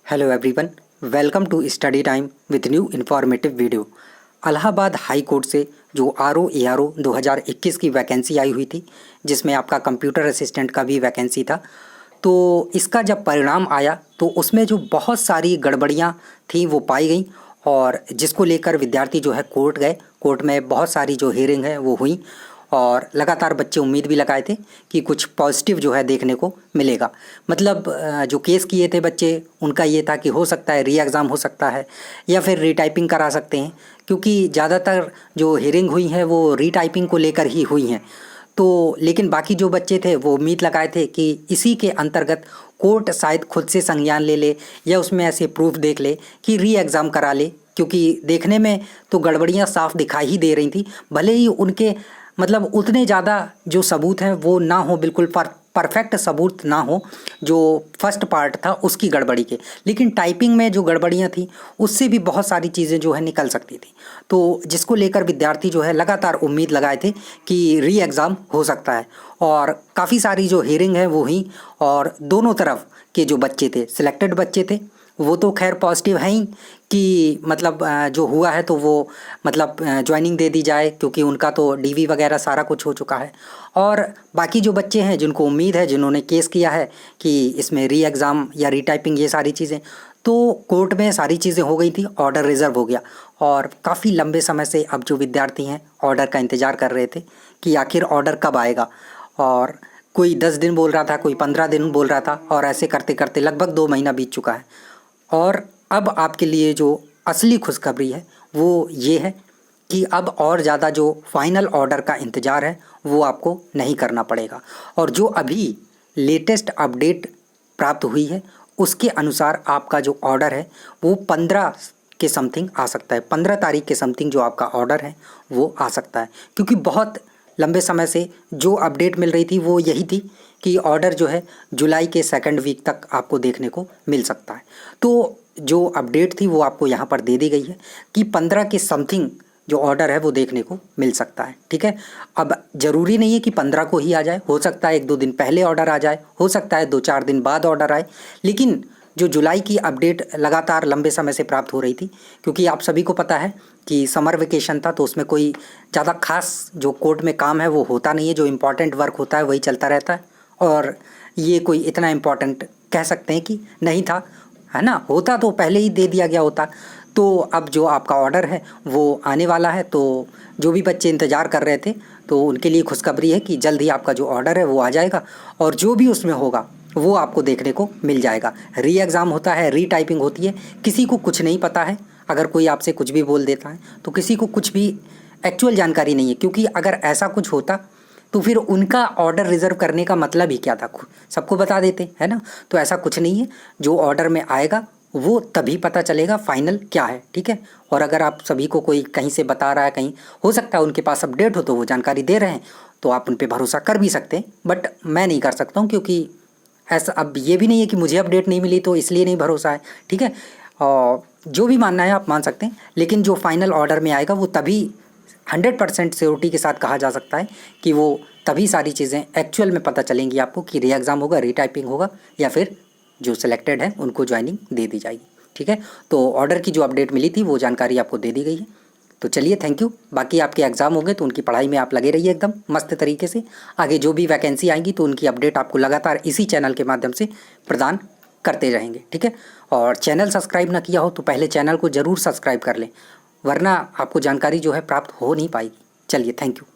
Hello everyone, welcome to study time with new informative video. Allahabad high court से जो RO ARO 2021 की vacancy आई हुई थी, जिसमें आपका कंप्यूटर असिस्टेंट का भी वैकेंसी था, तो इसका जब परिणाम आया तो उसमें जो बहुत सारी गड़बड़ियां थी वो पाई गई, और जिसको लेकर विद्यार्थी जो है कोर्ट गए। कोर्ट में बहुत सारी जो हियरिंग है वो हुई, और लगातार बच्चे उम्मीद भी लगाए थे कि कुछ पॉजिटिव जो है देखने को मिलेगा। मतलब जो केस किए थे बच्चे, उनका ये था कि हो सकता है री एग्ज़ाम हो सकता है या फिर रीटाइपिंग करा सकते हैं, क्योंकि ज़्यादातर जो हियरिंग हुई है वो रीटाइपिंग को लेकर ही हुई हैं। तो लेकिन बाकी जो बच्चे थे वो उम्मीद लगाए थे कि इसी के अंतर्गत कोर्ट शायद खुद से संज्ञान ले ले या उसमें ऐसे प्रूफ देख ले कि री एग्ज़ाम करा ले, क्योंकि देखने में तो गड़बड़ियाँ साफ दिखाई ही दे रही थी। भले ही उनके मतलब उतने ज़्यादा जो सबूत हैं वो ना हो, बिल्कुल परफेक्ट सबूत ना हो जो फर्स्ट पार्ट था उसकी गड़बड़ी के, लेकिन टाइपिंग में जो गड़बड़ियाँ थी उससे भी बहुत सारी चीज़ें जो है निकल सकती थी। तो जिसको लेकर विद्यार्थी जो है लगातार उम्मीद लगाए थे कि री एग्ज़ाम हो सकता है, और काफ़ी सारी जो हियरिंग है वो हुई, और दोनों तरफ के जो बच्चे थे, सिलेक्टेड बच्चे थे, वो तो खैर पॉजिटिव हैं ही कि मतलब जो हुआ है तो वो मतलब ज्वाइनिंग दे दी जाए, क्योंकि उनका तो DV वगैरह सारा कुछ हो चुका है। और बाकी जो बच्चे हैं जिनको उम्मीद है, जिन्होंने केस किया है कि इसमें री एग्ज़ाम या रीटाइपिंग ये सारी चीज़ें, तो कोर्ट में सारी चीज़ें हो गई थी, ऑर्डर रिज़र्व हो गया। और काफ़ी लंबे समय से अब जो विद्यार्थी हैं ऑर्डर का इंतज़ार कर रहे थे कि आखिर ऑर्डर कब आएगा, और कोई 10 दिन बोल रहा था, कोई 15 दिन बोल रहा था, और ऐसे करते करते लगभग 2 महीना बीत चुका है। और अब आपके लिए जो असली खुशखबरी है वो ये है कि अब और ज़्यादा जो फाइनल ऑर्डर का इंतज़ार है वो आपको नहीं करना पड़ेगा। और जो अभी लेटेस्ट अपडेट प्राप्त हुई है उसके अनुसार आपका जो ऑर्डर है वो 15 के समथिंग आ सकता है। 15 तारीख के समथिंग जो आपका ऑर्डर है वो आ सकता है, क्योंकि बहुत लंबे समय से जो अपडेट मिल रही थी वो यही थी कि ऑर्डर जो है जुलाई के सेकंड वीक तक आपको देखने को मिल सकता है। तो जो अपडेट थी वो आपको यहाँ पर दे दी गई है कि 15 के समथिंग जो ऑर्डर है वो देखने को मिल सकता है। ठीक है, अब ज़रूरी नहीं है कि 15 को ही आ जाए, हो सकता है 1-2 दिन पहले ऑर्डर आ जाए, हो सकता है 2-4 दिन बाद ऑर्डर आए, लेकिन जो जुलाई की अपडेट लगातार लंबे समय से प्राप्त हो रही थी, क्योंकि आप सभी को पता है कि समर वेकेशन था, तो उसमें कोई ज़्यादा खास जो कोर्ट में काम है वो होता नहीं है, जो इम्पॉर्टेंट वर्क होता है वही चलता रहता है, और ये कोई इतना इम्पॉर्टेंट कह सकते हैं कि नहीं था, है ना। होता तो पहले ही दे दिया गया होता। तो अब जो आपका ऑर्डर है वो आने वाला है, तो जो भी बच्चे इंतज़ार कर रहे थे तो उनके लिए खुशखबरी है कि जल्द ही आपका जो ऑर्डर है वो आ जाएगा, और जो भी उसमें होगा वो आपको देखने को मिल जाएगा। री एग्ज़ाम होता है, री टाइपिंग होती है, किसी को कुछ नहीं पता है। अगर कोई आपसे कुछ भी बोल देता है तो किसी को कुछ भी एक्चुअल जानकारी नहीं है, क्योंकि अगर ऐसा कुछ होता तो फिर उनका ऑर्डर रिज़र्व करने का मतलब ही क्या था, सबको बता देते, है ना। तो ऐसा कुछ नहीं है, जो ऑर्डर में आएगा वो तभी पता चलेगा फाइनल क्या है। ठीक है, और अगर आप सभी को कोई कहीं से बता रहा है, कहीं हो सकता है उनके पास अपडेट हो तो वो जानकारी दे रहे हैं, तो आप उन पे भरोसा कर भी सकते हैं, बट मैं नहीं कर सकता हूँ, क्योंकि ऐसा अब ये भी नहीं है कि मुझे अपडेट नहीं मिली तो इसलिए नहीं भरोसा है। ठीक है, और जो भी मानना है आप मान सकते हैं, लेकिन जो फाइनल ऑर्डर में आएगा वो तभी 100% श्योरिटी के साथ कहा जा सकता है कि वो तभी सारी चीज़ें एक्चुअल में पता चलेंगी आपको कि री एग्ज़ाम होगा, री टाइपिंग होगा, या फिर जो सिलेक्टेड है उनको ज्वाइनिंग दे दी जाएगी। ठीक है, तो ऑर्डर की जो अपडेट मिली थी वो जानकारी आपको दे दी गई है। तो चलिए, थैंक यू। बाकी आपके एग्ज़ाम होंगे तो उनकी पढ़ाई में आप लगे रहिए एकदम मस्त तरीके से। आगे जो भी वैकेंसी आएंगी तो उनकी अपडेट आपको लगातार इसी चैनल के माध्यम से प्रदान करते रहेंगे। ठीक है, और चैनल सब्सक्राइब ना किया हो तो पहले चैनल को ज़रूर सब्सक्राइब कर लें, वरना आपको जानकारी जो है प्राप्त हो नहीं पाएगी। चलिए, थैंक यू।